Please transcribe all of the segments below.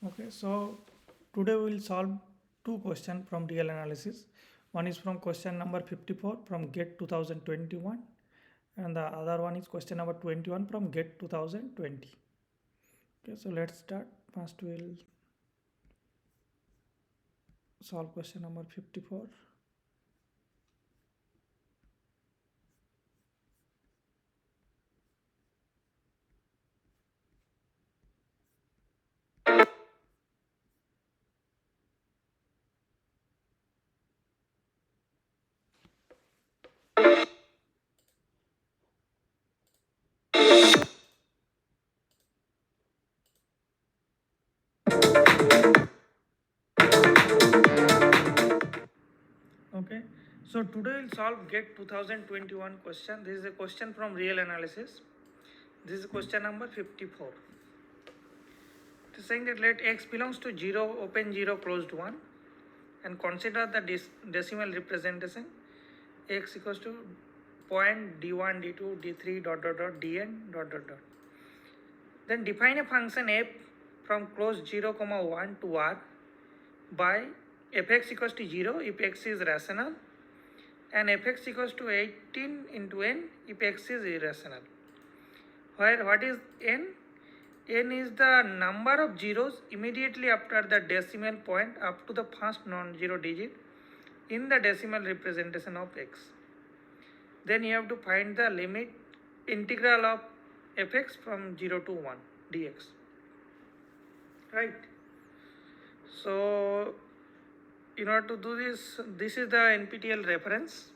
Okay, so today we will solve two questions from real analysis. One is from question number 54 from Gate 2021 and the other one is question number 21 from Gate 2020. Okay, so let's start. First we'll solve question number 54. Okay, so today we'll solve Gate 2021 question. This is a question from real analysis. This is question number 54. It is saying that let x belongs to 0, open 0, closed 1 and consider the decimal representation x equals to point d1, d2, d3 dot dot dot dn dot dot dot. Then define a function f from closed 0, 1 to r by fx equals to 0 if x is rational and fx equals to 18 into n if x is irrational. Where what is n? N is the number of zeros immediately after the decimal point up to the first non-zero digit in the decimal representation of x. Then you have to find the limit integral of fx from 0 to 1 dx. Right. So in order to do this, this is the NPTEL reference.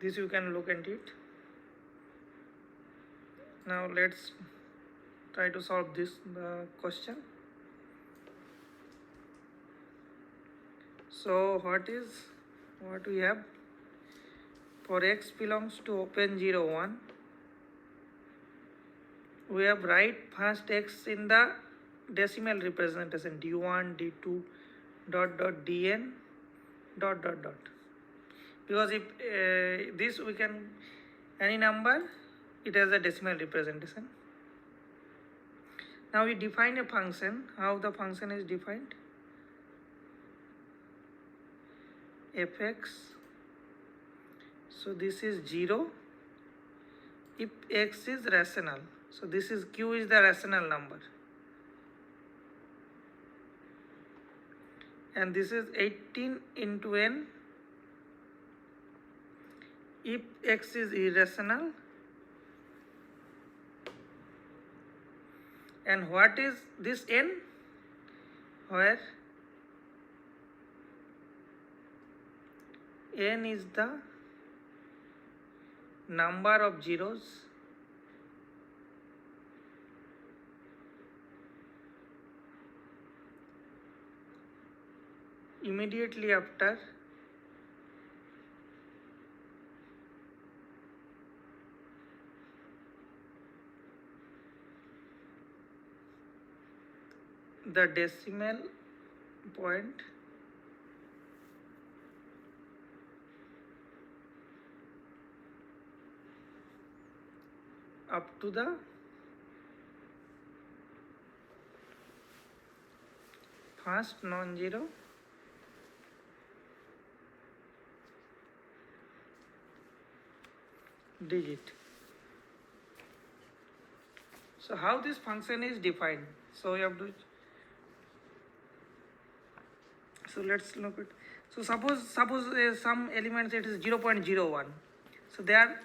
This you can look at it. Now let's try to solve this question. So what we have for x belongs to open 0, 1. We have write first x in the decimal representation d1, d2 dot dot dn dot dot dot, because if this we can any number it has a decimal representation. Now we define a function. How the function is defined? Fx, so this is 0 if x is rational. So this is q is the rational number and this is 18 into n if x is irrational. And what is this n? Where n is the number of zeros immediately after the decimal point up to the first non-zero digit. So how this function is defined? So you have to, so let's look at, so suppose some elements it is 0.01. So there,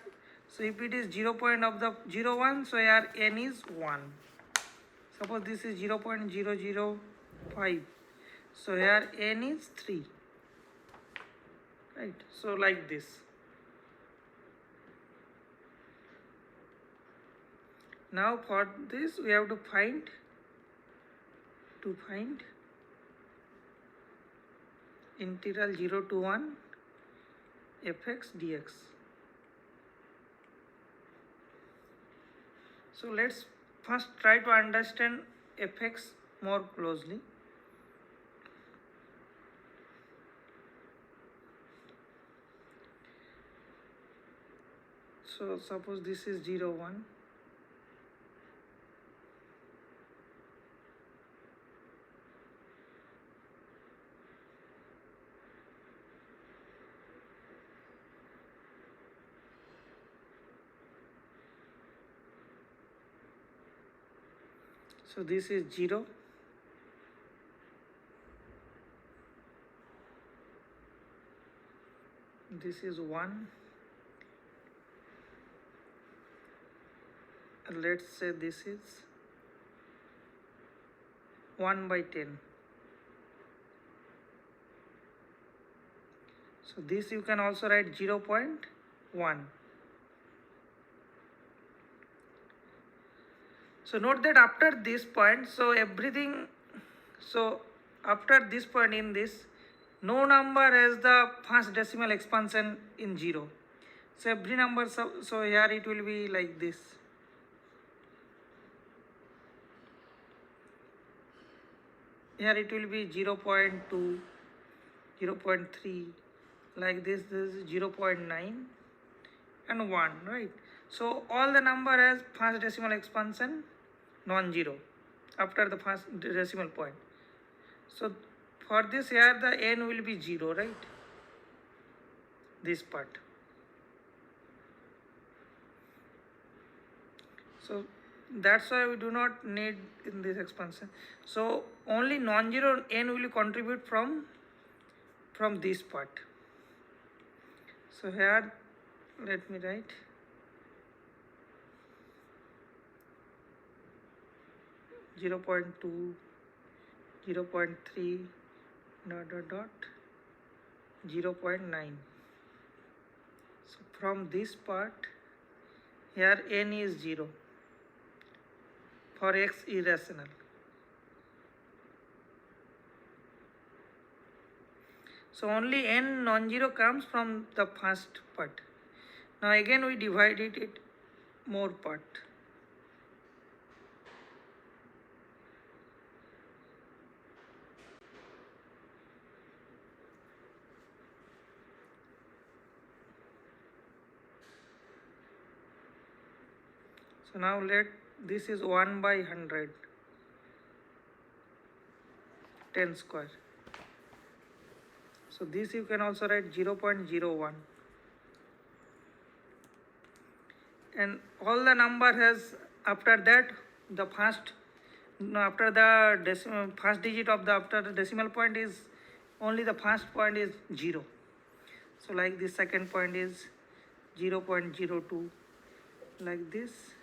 so if it is 0.01, so here n is 1. Suppose this is 0.005, so here n is 3. Right, so like this. Now for this we have to find integral 0 to 1 fx dx. So let's first try to understand fx more closely. So suppose this is 0, 1. So this is 0. This is 1. Let's say this is 1 by 10. So this you can also write 0.1. So note that after this point, so after this point in this, no number has the first decimal expansion in 0. So every number, so here it will be like this. Here it will be 0.2, 0.3, like this is 0.9 and 1, right? So all the number has first decimal expansion non-zero after the first decimal point. So for this here the n will be 0, right? This part. So that's why we do not need in this expansion. So only non-zero n will contribute from this part. So here let me write 0.2, 0.3, dot, 0.9. So from this part, here n is 0 for x irrational. So only n non-zero comes from the first part. Now again we divided it more part. So now this is 1 by 100, 10 square. So this you can also write 0.01. And all the number has, after that, the first digit of the after the decimal point is only the first point is 0. So like this second point is 0.02, like this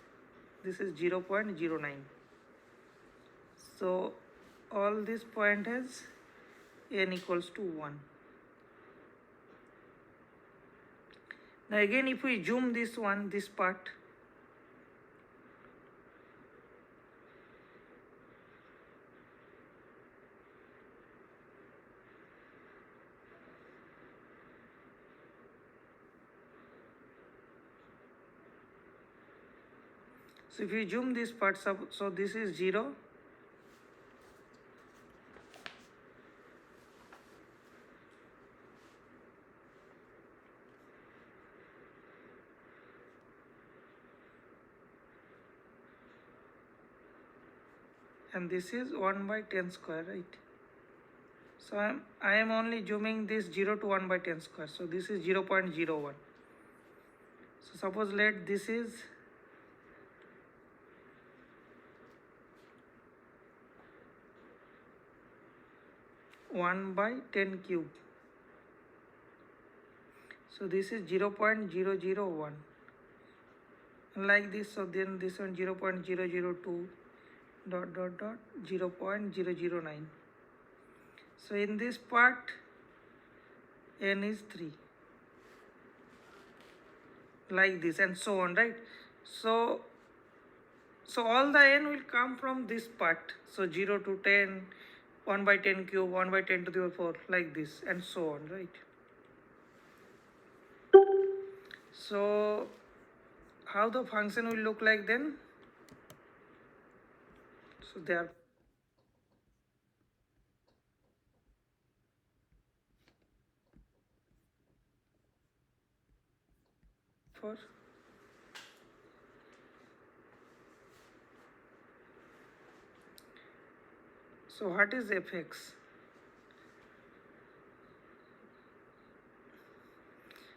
is 0.09. So all this point has n equals to 1. Now again if we zoom this part, so if you zoom this part, so this is 0, and this is 1 by 10 square, right? So I am only zooming this 0 to 1 by 10 square. So this is 0.01. So suppose let this is 1 by 10 cube. So this is 0.001. Like this, so then this one 0.002, dot 0.009. So in this part n is 3, like this, and so on, right? So all the n will come from this part. So 0 to 10, 1 by 10 cube, 1 by 10 to the power 4, like this, and so on, right? So how the function will look like then? So therefore so what is fx?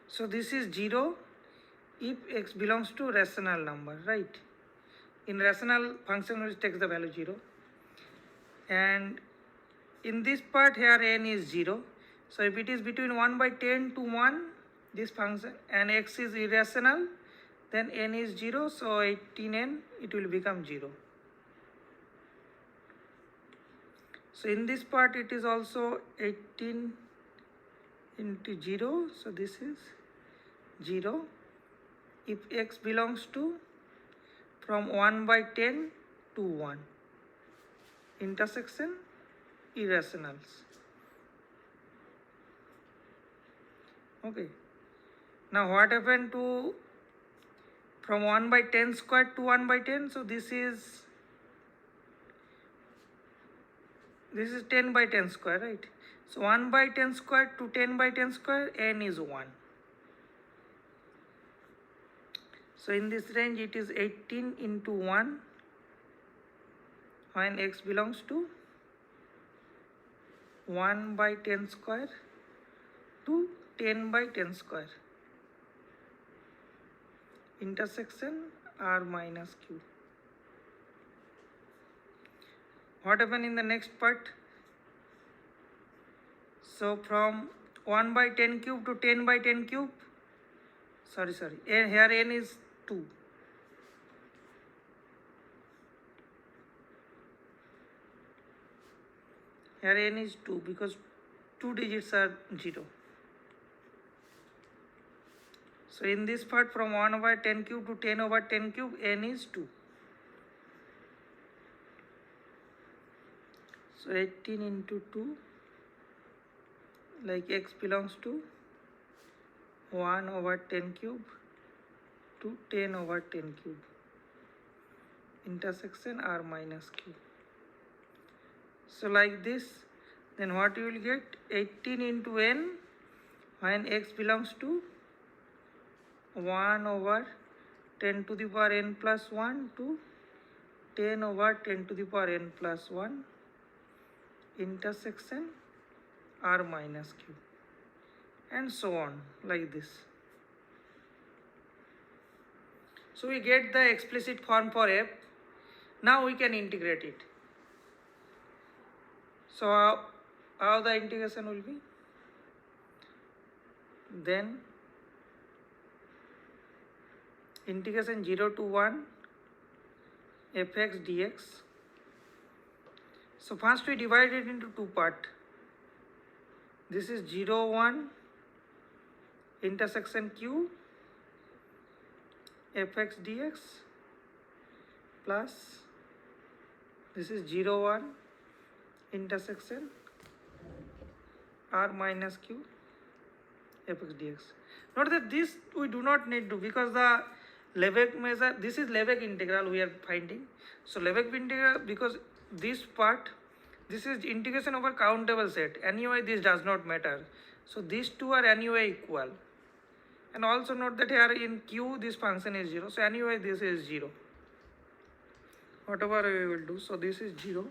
So this is 0 if x belongs to rational number, right? In rational function which takes the value 0, and in this part here n is 0. So if it is between 1 by 10 to 1, this function, and x is irrational, then n is 0, so 18n it will become 0. So in this part it is also 18 into 0, so this is 0 if x belongs to from 1 by 10 to 1, intersection irrationals. Okay, now what happened to from 1 by 10 squared to 1 by 10? So this is 10 by 10 square, right? So 1 by 10 square to 10 by 10 square, n is 1. So in this range it is 18 into 1 when x belongs to 1 by 10 square to 10 by 10 square, intersection r minus q. What happened in the next part? So from 1 by 10 cube to 10 by 10 cube, here n is 2. Here n is 2 because 2 digits are 0. So in this part from 1 over 10 cube to 10 over 10 cube, n is 2. So 18 into 2, like x belongs to 1 over 10 cube to 10 over 10 cube, intersection r minus q. So like this, then what you will get? 18 into n when x belongs to 1 over 10 to the power n plus 1 to 10 over 10 to the power n plus 1, intersection r minus q, and so on, like this. So we get the explicit form for f. Now we can integrate it. So how the integration will be? Then integration 0 to 1 fx dx. So first we divide it into two parts. This is 0 1 intersection q fx dx plus this is 0 1 intersection r minus q fx dx. Note that this we do not need to, because the Lebesgue measure, this is Lebesgue integral we are finding. So Lebesgue integral, because this part, this is integration over countable set. Anyway, this does not matter. So these two are anyway equal. And also note that here in q this function is 0. So anyway this is 0. Whatever we will do. So this is 0.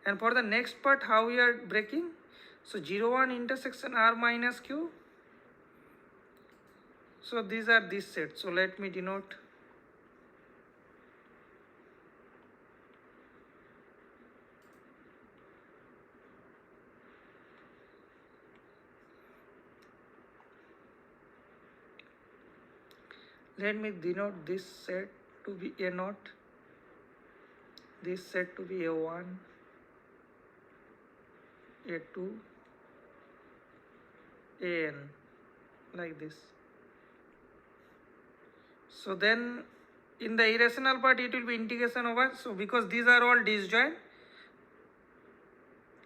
And for the next part, how we are breaking? So 0 1 intersection r minus q. So these are this set. So let me denote. Let me denote this set to be A0, this set to be A1, A2, An, like this. So then in the irrational part it will be integration over, so because these are all disjoint,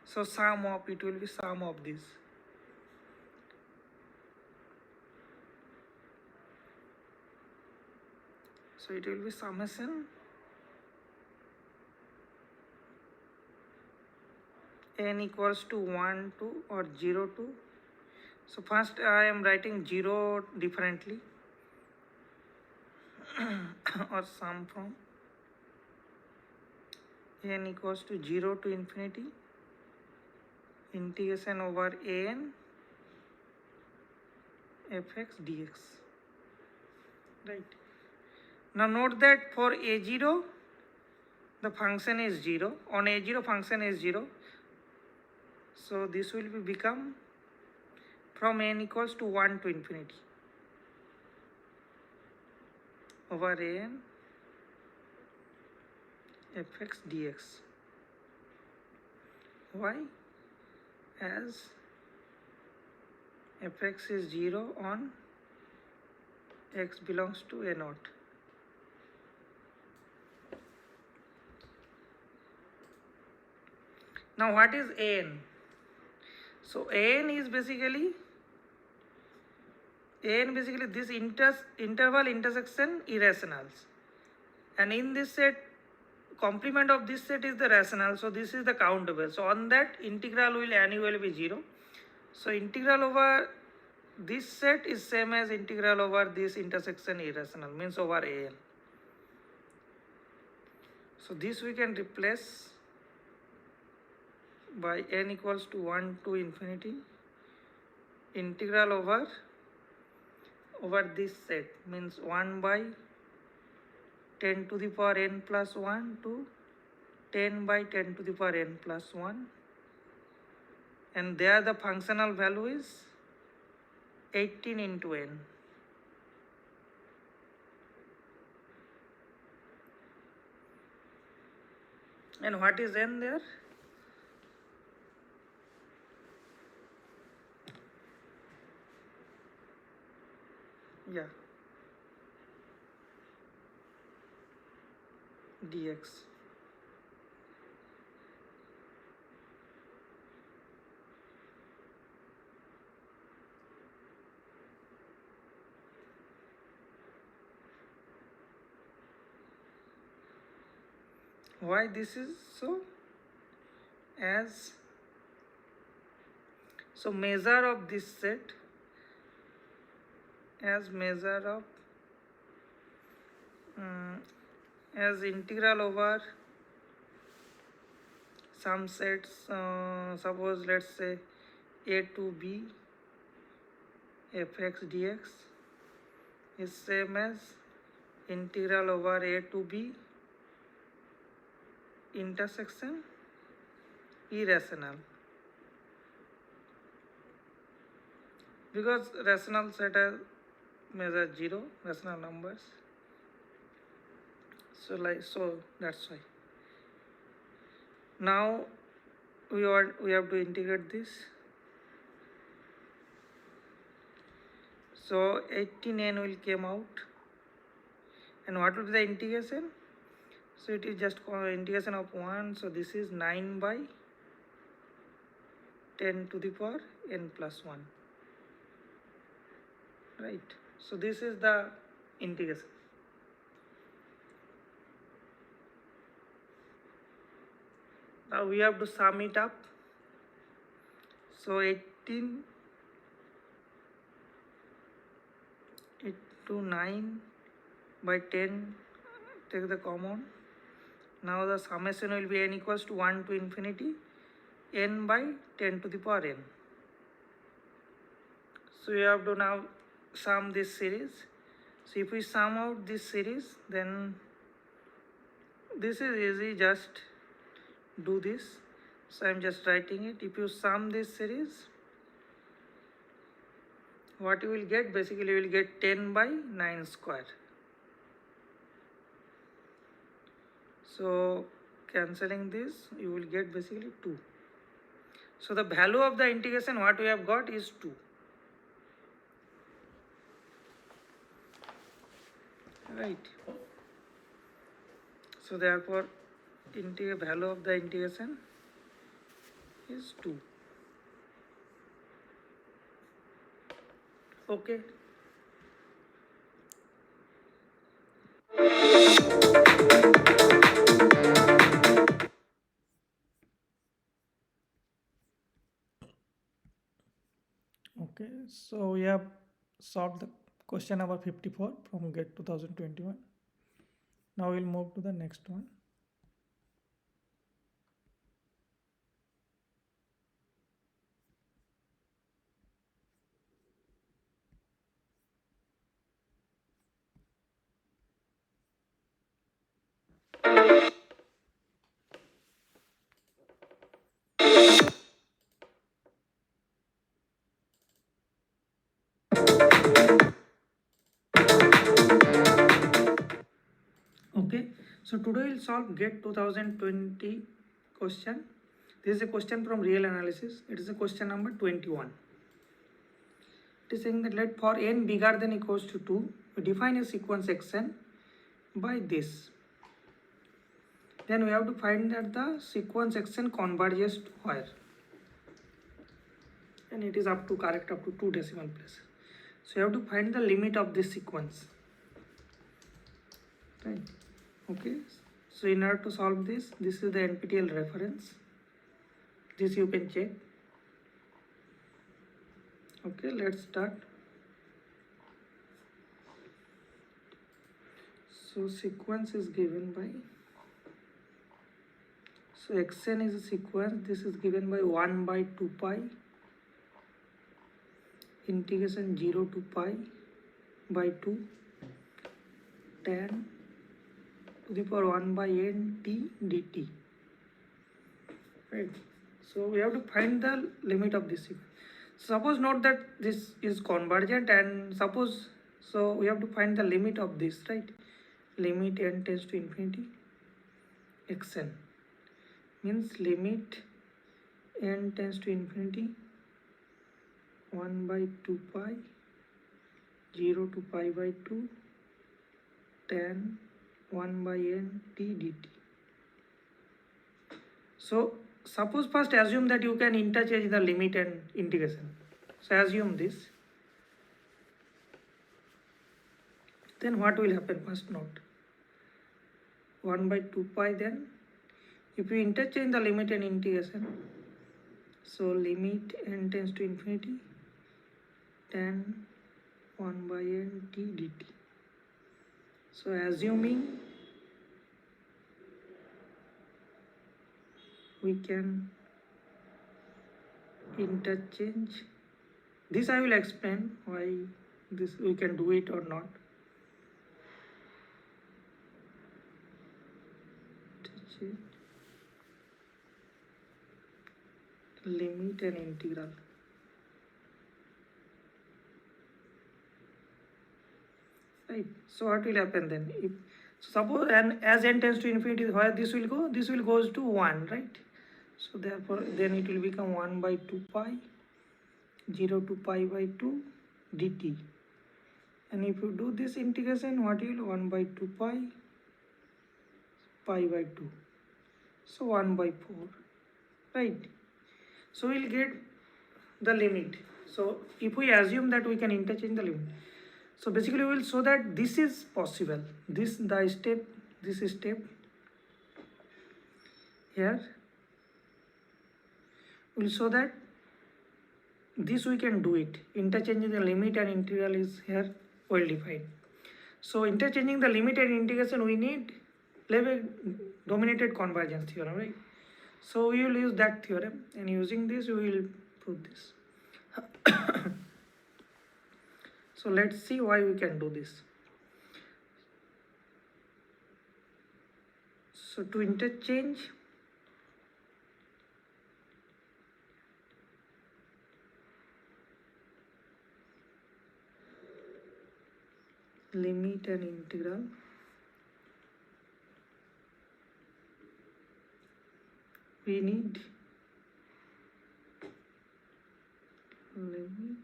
so sum of, it will be sum of these. So it will be summation n equals to 1 to or 0 to. So first I am writing 0 differently or sum from n equals to 0 to infinity integration over an fx dx, right? Now note that for a0 the function is 0, on a0 function is 0, so this will be become from n equals to 1 to infinity over an fx dx. Why? As fx is 0 on x belongs to a naught. Now what is an? So an is basically this interval intersection irrationals, and in this set complement of this set is the rational, so this is the countable. So on that integral will annually be 0. So integral over this set is same as integral over this intersection irrational, means over an. So this we can replace by n equals to 1 to infinity integral over this set, means 1 by 10 to the power n plus 1 to 10 by 10 to the power n plus 1, and there the functional value is 18 into n. And what is n there? Yeah, dx. Why this is so? As so measure of this set, as measure of as integral over some sets, suppose let's say a to b fx dx is same as integral over a to b intersection irrational, because rational set has measure 0 rational numbers, so that's why. Now we have to integrate this. So 18n will came out, and what will be the integration? So it is just integration of 1, so this is 9 by 10 to the power n plus 1, right? So this is the integration. Now we have to sum it up. So 18 to 9 by 10, take the common. Now the summation will be n equals to 1 to infinity n by 10 to the power n. So you have to now sum this series. So if we sum out this series, then this is easy, just do this. So I am just writing it. If you sum this series, what you will get? Basically you will get 10 by 9 square. So cancelling this, you will get basically 2. So the value of the integration what we have got is 2. Right. So therefore value of the integration is 2. Okay. Okay, so we have solved the question number 54 from Gate 2021. Now we'll move to the next one. So today we'll solve Gate 2020 question. This is a question from real analysis. It is a question number 21. It is saying that let for n bigger than equals to 2, we define a sequence xn by this. Then we have to find that the sequence xn converges to where. And it is up to correct up to 2 decimal places. So you have to find the limit of this sequence. Right. Okay. So in order to solve this is the NPTEL reference. This you can check. Okay, let's start. So sequence is given by, so xn is a sequence. This is given by 1 by 2 pi integration 0 to pi by 2 tan to the power 1 by n t dt. Right. So we have to find the limit of this sequence. Suppose note that this is convergent, and suppose, so we have to find the limit of this, right? Limit n tends to infinity xn means limit n tends to infinity 1 by 2 pi 0 to pi by 2 tan 1 by n t dt. So suppose first assume that you can interchange the limit and integration. So assume this. Then what will happen? First note 1 by 2 pi, then if you interchange the limit and integration, so limit n tends to infinity tan 1 by n t dt. So assuming we can interchange this, I will explain why this we can do it or not. Limit and integral. Right. So what will happen then? If suppose and as n tends to infinity, where this will go? This will goes to 1, right? So therefore then it will become 1 by 2 pi 0 to pi by 2 dt. And if you do this integration, what will 1 by 2 pi pi by 2. So 1 by 4, right? So we'll get the limit. So if we assume that we can interchange the limit, so basically we will show that this is possible. This step here will show that this we can do it. Interchanging the limit and integral is here well defined. So interchanging the limit and integration, we need level dominated convergence theorem, right? So we will use that theorem, and using this we will prove this. So let's see why we can do this. So to interchange limit and integral, we need limit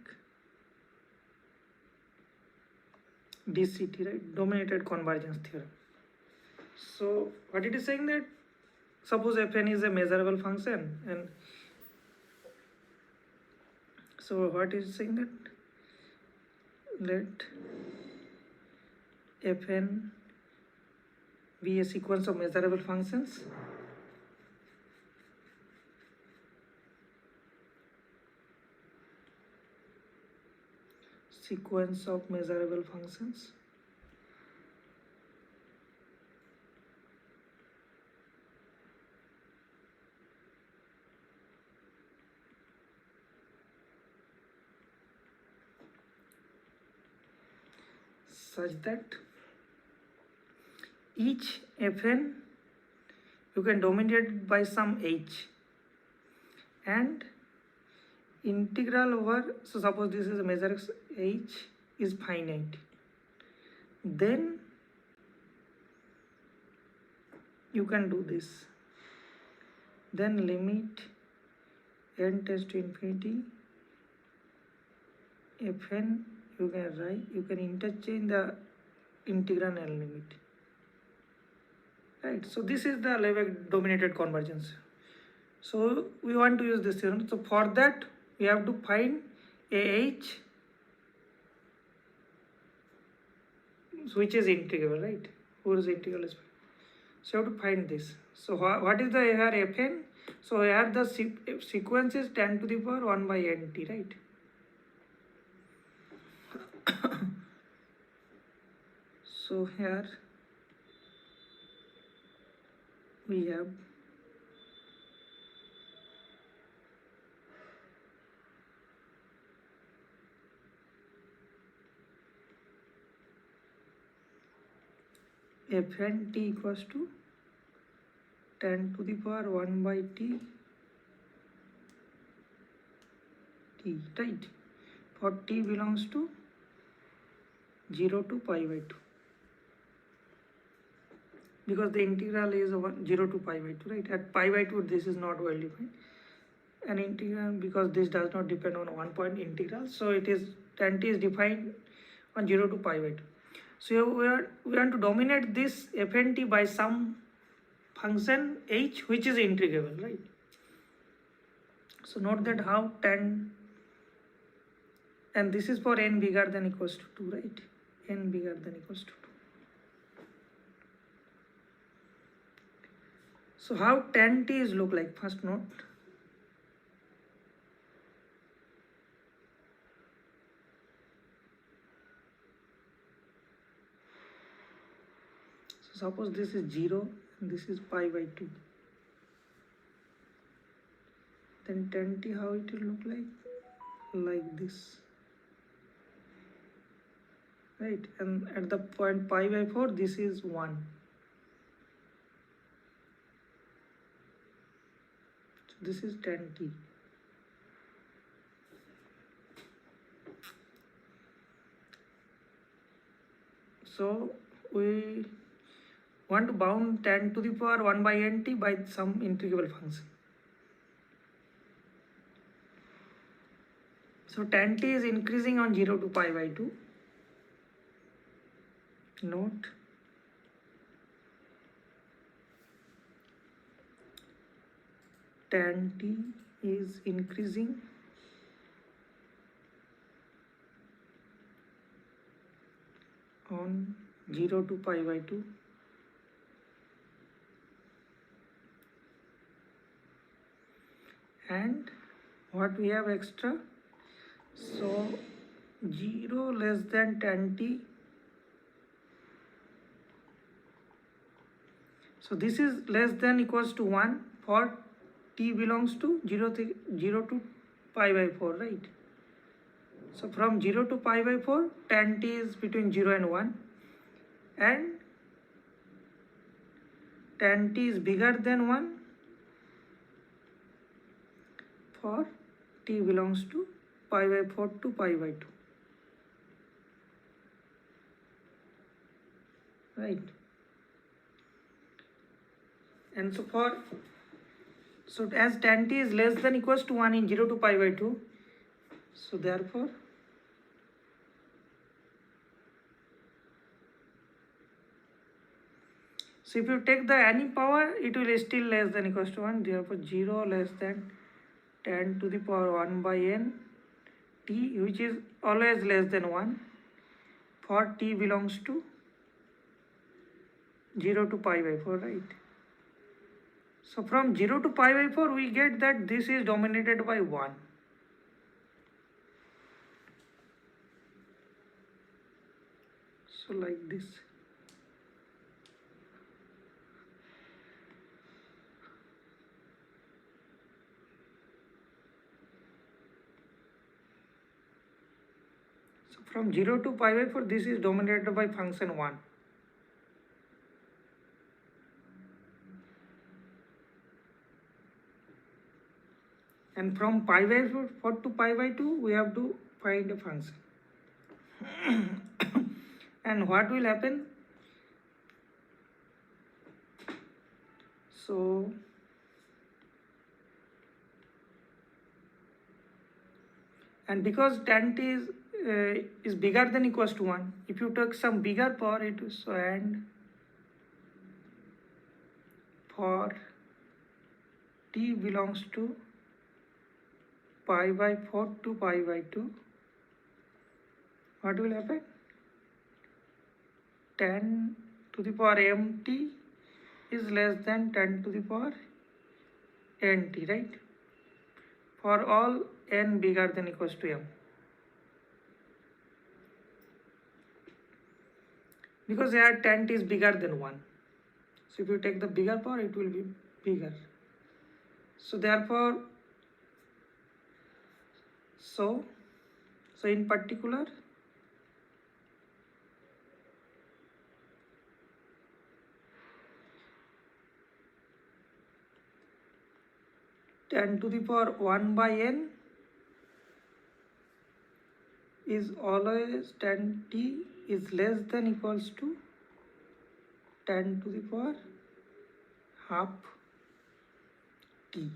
DCT, right? Dominated convergence theorem. So what it is saying that suppose fn is a measurable function, and so what is saying that let fn be a sequence of measurable functions such that each fn you can dominate by some h, and integral over, so suppose this is a measure h is finite, then you can do this. Then limit n tends to infinity fn, you can write, you can interchange the integral and limit, right? So this is the Lebesgue dominated convergence. So we want to use this theorem. So for that we have to find AH, which is integrable, right? Whose integral is, so you have to find this. So what is the here fn? So here the sequence is 10 to the power 1 by nt, right? So here we have fn t equals to 10 to the power 1 by t, right? For t belongs to 0 to pi by 2, because the integral is 0 to pi by 2, right? At pi by 2 this is not well defined, an integral, because this does not depend on one point integral, so it is tan t is defined on 0 to pi by 2. So we want to dominate this fn t by some function h which is integrable, right? So note that how tan, and this is for n bigger than equals to 2, right? N bigger than equals to 2. So how tan t is look like? First note, so suppose this is 0 and this is pi by 2, then tan t how it will look like this, right? And at the point pi by 4 this is 1. So this is tan t. So we want to bound tan to the power 1 by nt by some integrable function. So tan t is increasing on 0 to pi by 2. Note tan t is increasing on 0 to pi by 2, and what we have extra, so 0 less than tan t, so this is less than equals to 1 for t belongs to 0 to pi by 4, right? So from 0 to pi by 4 tan t is between 0 and 1, and tan t is bigger than 1 for t belongs to pi by 4 to pi by 2, right? And so as tan t is less than equals to 1 in 0 to pi by 2, so therefore so if you take the any power, it will still less than equals to 1, therefore 0 less than 10 to the power 1 by n t, which is always less than 1 for t belongs to 0 to pi by 4, right? So from 0 to pi by 4 we get that this is dominated by 1. So like this. So from 0 to pi by 4 this is dominated by function 1. And from pi by 4 to pi by 2 we have to find a function. And what will happen? So and because tan t is bigger than equals to 1, if you take some bigger power, it is so, and for t belongs to pi by 4 to pi by 2, what will happen? Tan to the power mt is less than 10 to the power nt, right? For all n bigger than equals to m. Because here 10 is bigger than 1. So if you take the bigger power, it will be bigger. So therefore, so in particular, ten to the power 1 by n is always 10 t is less than equals to 10 to the power half t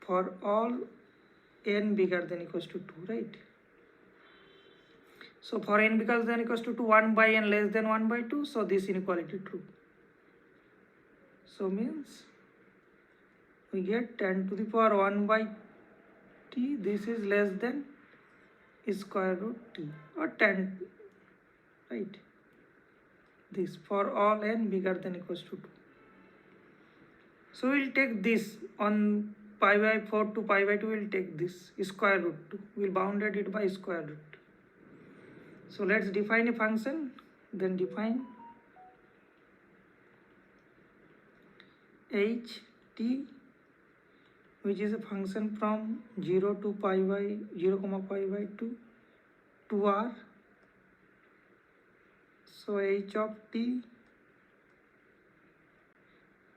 for all n bigger than equals to 2, right? So for n bigger than equals to 2, 1 by n less than 1 by 2, so this inequality true. So means we get 10 to the power 1 by t, this is less than square root t, or 10, right? This for all n bigger than equals to 2. So we'll take this on pi by 4 to pi by 2, we'll take this square root 2. We'll bounded it by square root. So let's define a function, then define ht, which is a function from 0 to pi by 0 comma pi by 2 to r. So h of t,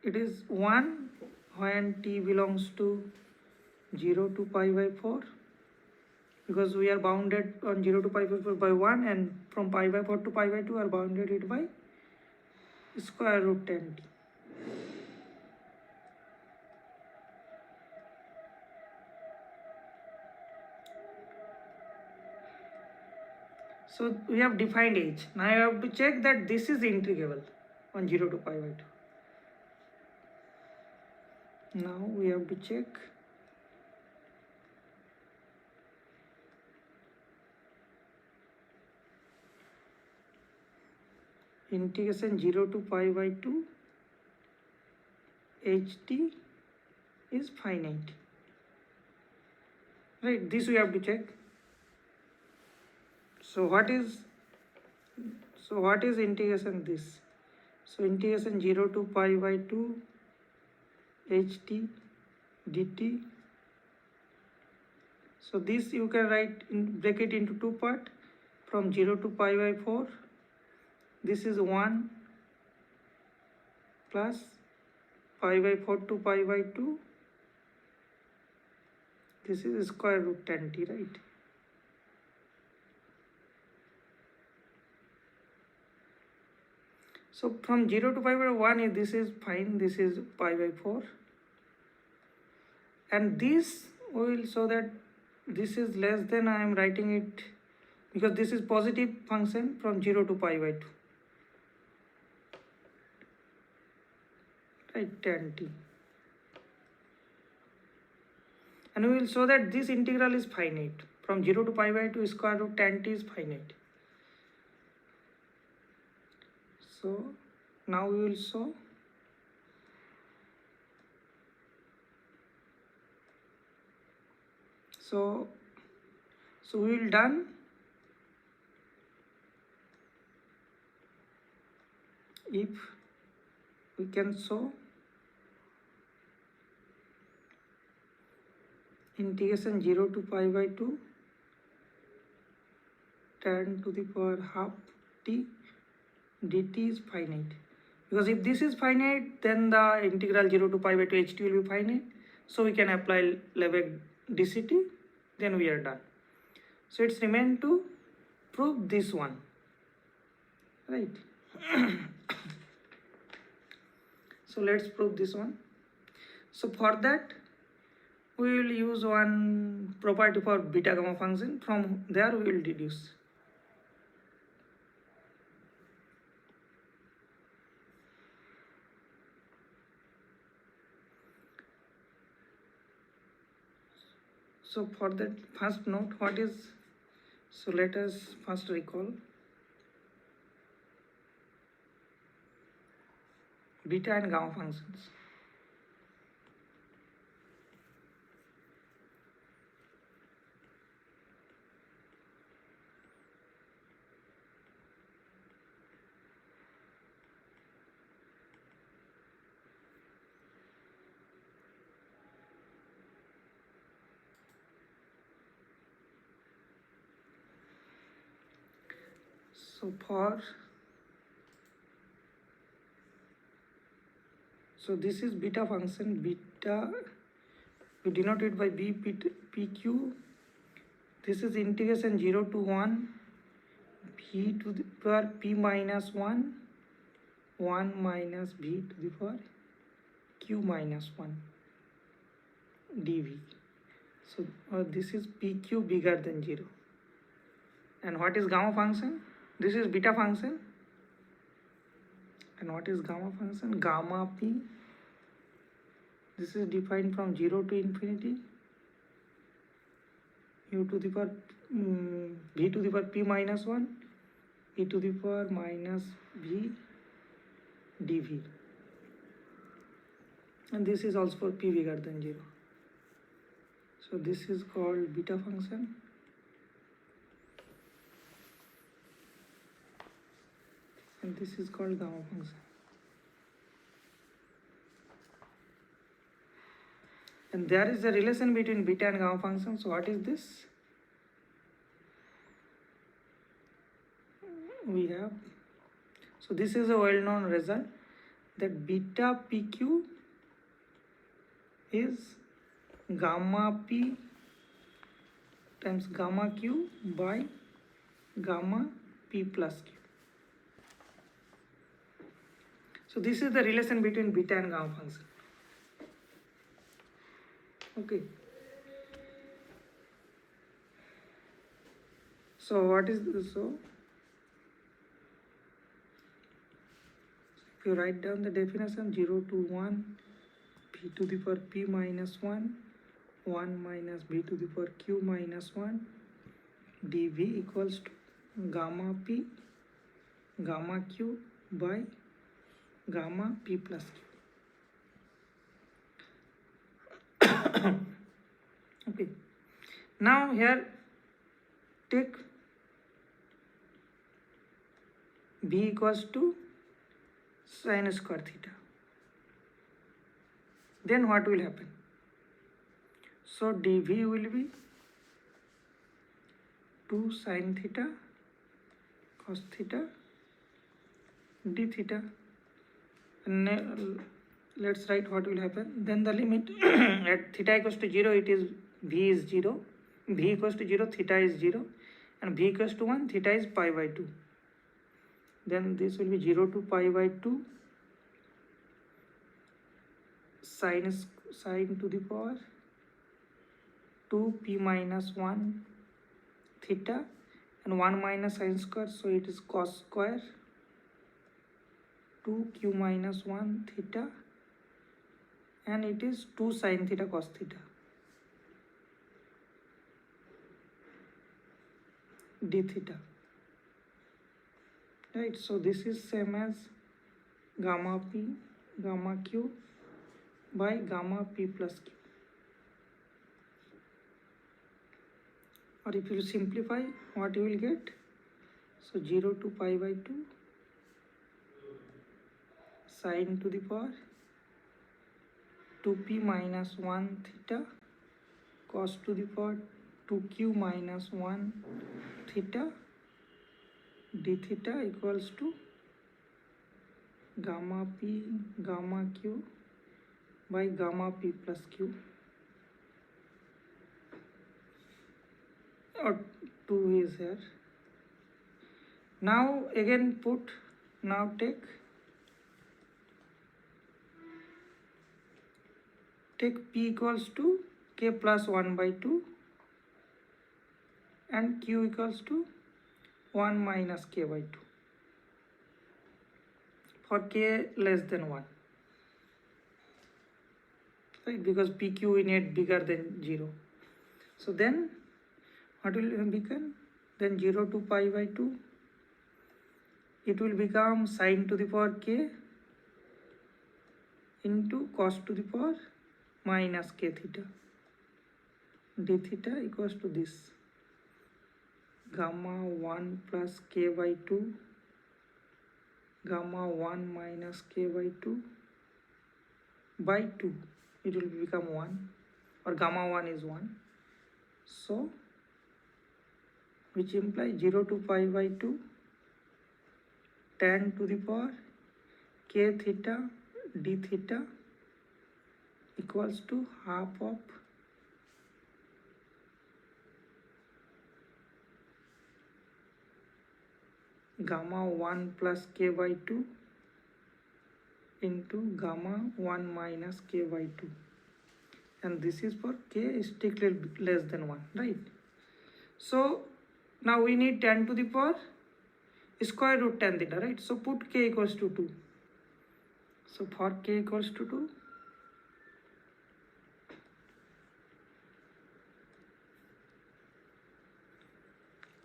it is 1 when t belongs to 0 to pi by 4, because we are bounded on 0 to pi by 4 by 1, and from pi by 4 to pi by 2 are bounded it by square root 10t. So we have defined h. Now I have to check that this is integrable on 0 to pi by 2. Now we have to check integration 0 to pi by 2 ht is finite, right? This we have to check. So what is integration this? So integration 0 to pi by 2 ht dt. So this you can break it into two parts. From 0 to pi by 4, this is 1 plus pi by 4 to pi by 2, this is square root 10t, right? So from 0 to pi by 1, this is fine, this is pi by 4. And this will show that this is less than, I am writing it because this is positive function from 0 to pi by 2. Right, 10t. And we will show that this integral is finite. From 0 to pi by 2, square root 10t is finite. So now we will show so we will done if we can show integration 0 to pi by 2 10 to the power half t dt is finite. Because if this is finite, then the integral 0 to pi by 2 ht will be finite. So we can apply Lebesgue dct, then we are done. So it's remain to prove this one, right? So let's prove this one. So for that we will use one property for beta gamma function. From there we will deduce. So for that, first note what is, so let us first recall beta and gamma functions. So this is beta function. Beta we denote it by pq. This is integration 0 to 1 v to the power p minus 1 minus v to the power q minus 1 dv. So this is pq bigger than 0. And what is gamma function? This is beta function. And what is gamma function? Gamma p. This is defined from 0 to infinity. U to the power v to the power p minus 1 e to the power minus v dv. And this is also for p bigger than 0. So this is called beta function. And this is called gamma function. And there is a relation between beta and gamma function. So what is this? We have, so this is a well-known result that beta pq is gamma p times gamma q by gamma p plus q. So this is the relation between beta and gamma function. Okay. So what is this? So if you write down the definition, 0 to 1 p to the power p minus 1 minus b to the power q minus 1 dv equals to gamma p gamma q by gamma p plus q. Okay, now here take b equals to sin square theta. Then what will happen? So dv will be 2 sin theta cos theta d theta. And let's write what will happen. Then the limit at theta equals to 0, it is v is 0, v equals to 0, theta is 0, and v equals to 1, theta is pi by 2. Then this will be 0 to pi by 2 sine to the power 2 p minus 1 theta, and 1 minus sin square, so it is cos square 2 q minus 1 theta, and it is 2 sin theta cos theta d theta. Right, so this is same as gamma p gamma q by gamma p plus q. Or if you simplify, what you will get? So 0 to pi by 2 sine to the power 2p minus 1 theta cos to the power 2q minus 1 theta d theta equals to gamma p gamma q by gamma p plus q, or 2 is here. Now again put, now take take p equals to k plus 1 by 2 and q equals to 1 minus k by 2 for k less than 1, right? Because pq we need bigger than 0. So then what will become? Then 0 to pi by 2, it will become sine to the power k into cos to the power minus k theta. D theta equals to this gamma 1 plus k by 2 gamma 1 minus k by 2 by 2. It will become 1, or gamma 1 is 1. So which implies 0 to pi by 2 tan to the power k theta d theta equals to half of gamma 1 plus k by 2 into gamma 1 minus k by 2, and this is for k is strictly less than 1, right? So now we need tan to the power square root tan theta, right? So put k equals to 2. So for k equals to 2,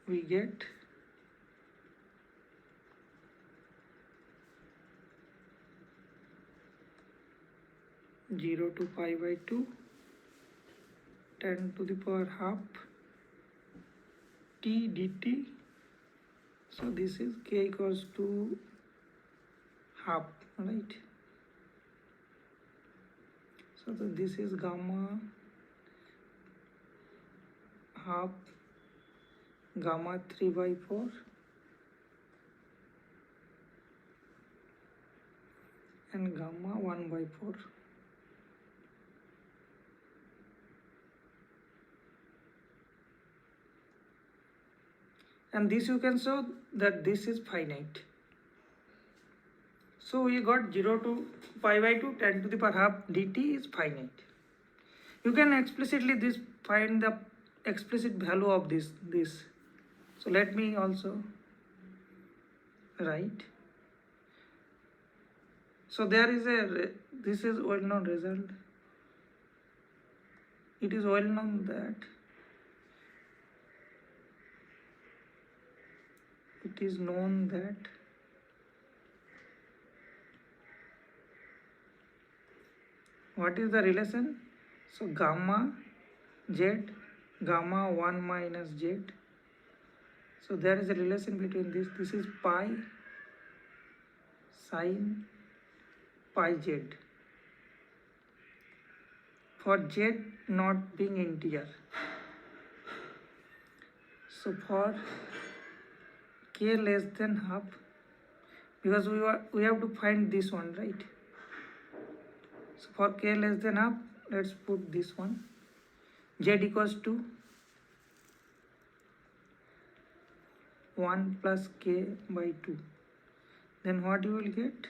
we get 0 to pi by 2 tan to the power half t dt. So this is k equals to half, right? So this is gamma half gamma 3 by 4 and gamma 1 by 4. And this you can show that this is finite. So we got 0 to pi by 2 tan to the power half dt is finite. You can explicitly find the explicit value of this. So let me also write. So there is this is well known result. It is well known that what is the relation? So gamma z gamma 1 minus z. So there is a relation between this. This is pi sine pi z for z not being integer. So for k less than half, because we have to find this one, right? So for k less than half, let's put this one. Z equals to 1 plus k by 2. Then what you will get?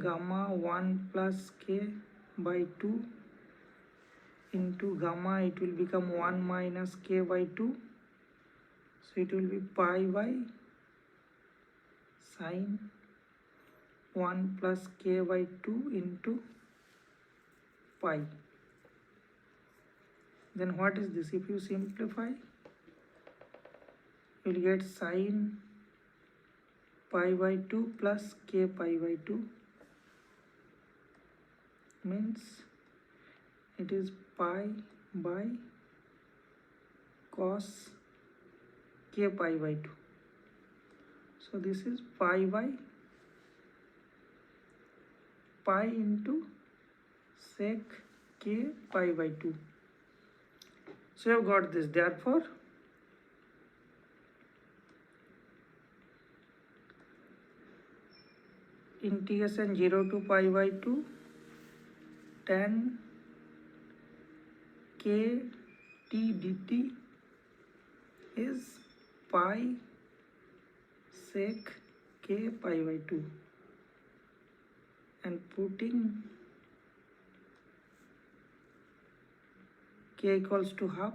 Gamma 1 plus k by 2 into gamma, it will become 1 minus k by 2. So it will be pi by sine 1 plus k by 2 into pi. Then what is this? If you simplify, you will get sine pi by 2 plus k pi by 2, means it is pi by cos k pi by 2. So this is pi by pi into sec k pi by 2. So you have got this. Therefore integration 0 to pi by 2 tan k t dt is pi sec k pi by 2, and putting k equals to half,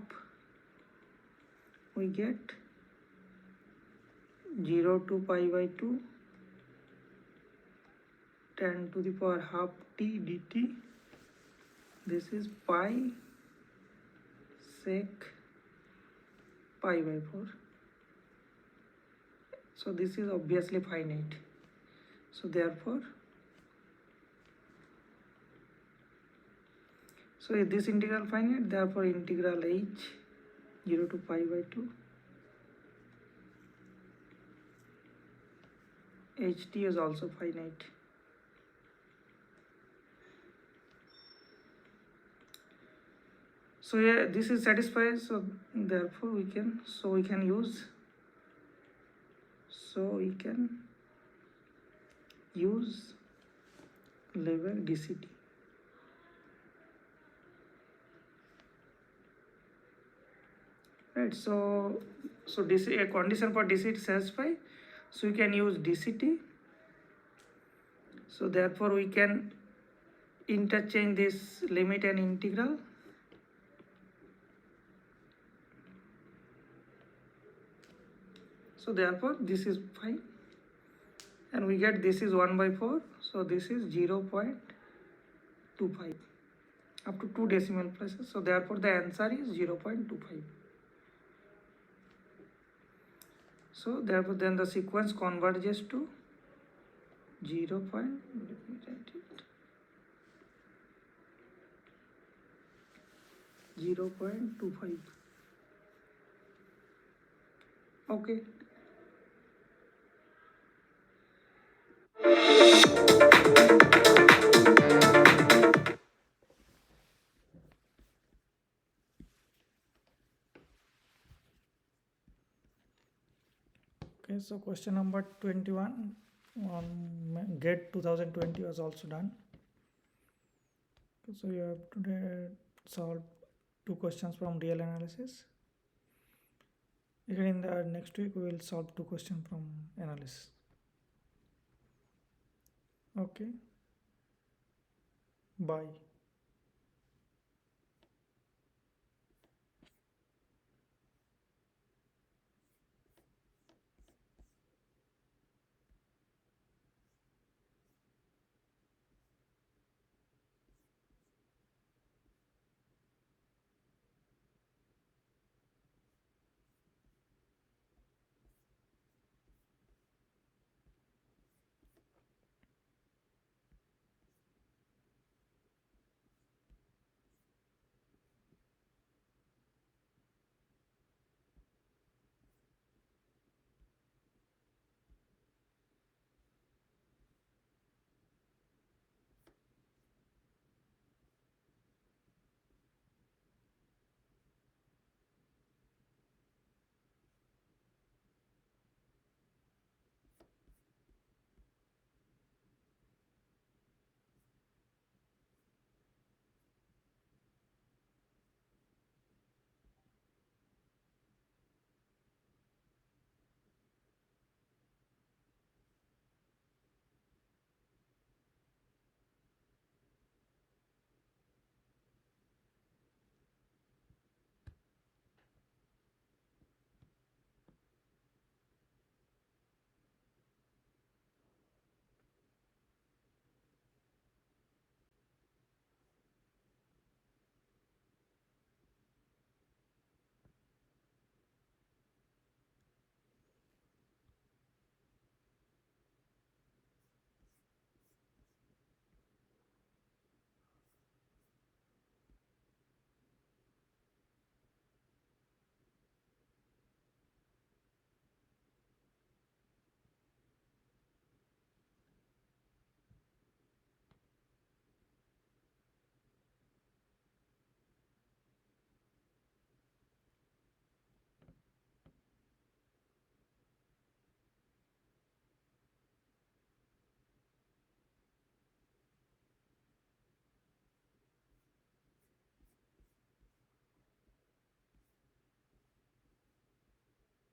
we get 0 to pi by 2 10 to the power half t dt. This is pi sec pi by 4. So this is obviously finite. So therefore, if this integral finite, therefore integral h 0 to pi by 2 ht is also finite. So yeah, this is satisfied. So therefore we can use level dct. Right, so DC, a condition for dct is satisfied, so you can use dct. So therefore we can interchange this limit and integral. So therefore this is fine, and we get this is 1 by 4, so this is 0.25 up to 2 decimal places. So therefore the answer is 0.25. So therefore then the sequence converges to 0.25. Okay. Okay, so question number 21 on Gate 2020 was also done. So you have today solved 2 questions from real analysis. Again in the next week we will solve 2 questions from analysis. Okay, bye.